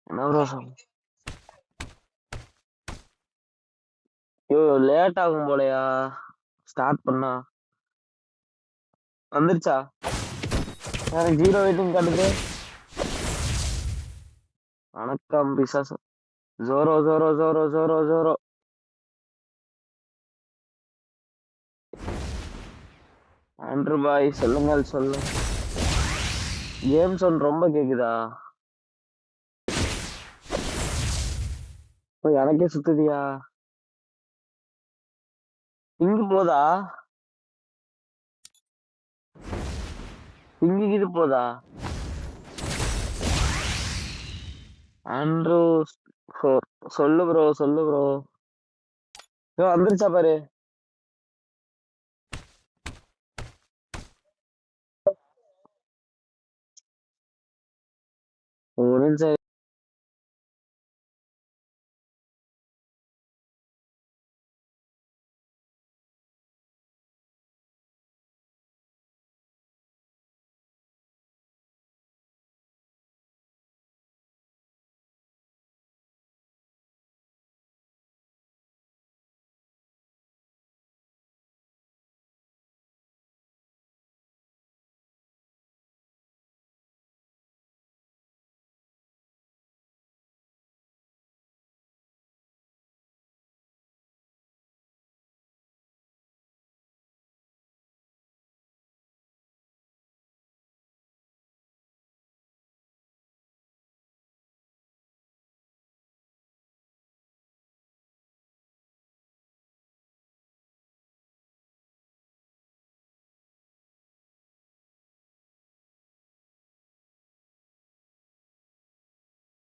என்ன ப்ரோ சொல் ஐயோ லேட் ஆகும் போலயா ஸ்டார்ட் பண்ணா வந்துருச்சா எனக்கு 0 வெயிட்டிங் காட்டுது வணக்கம் பிசாசு ஜோரோ ஜோரோ ஜோரோ ஜோரோ ஜோரோ ஆண்ட்ரு பாய் சொல்லுங்கள் சொல்லு கேம் சவுண்ட் ரொம்ப கேக்குதா எனக்கே சுத்துதியா இங்கு போதா இங்கு இது போதா ஆண்ட்ரூ சொல்லு ப்ரோ சொல்லு ப்ரோ வந்துருச்சா பாரு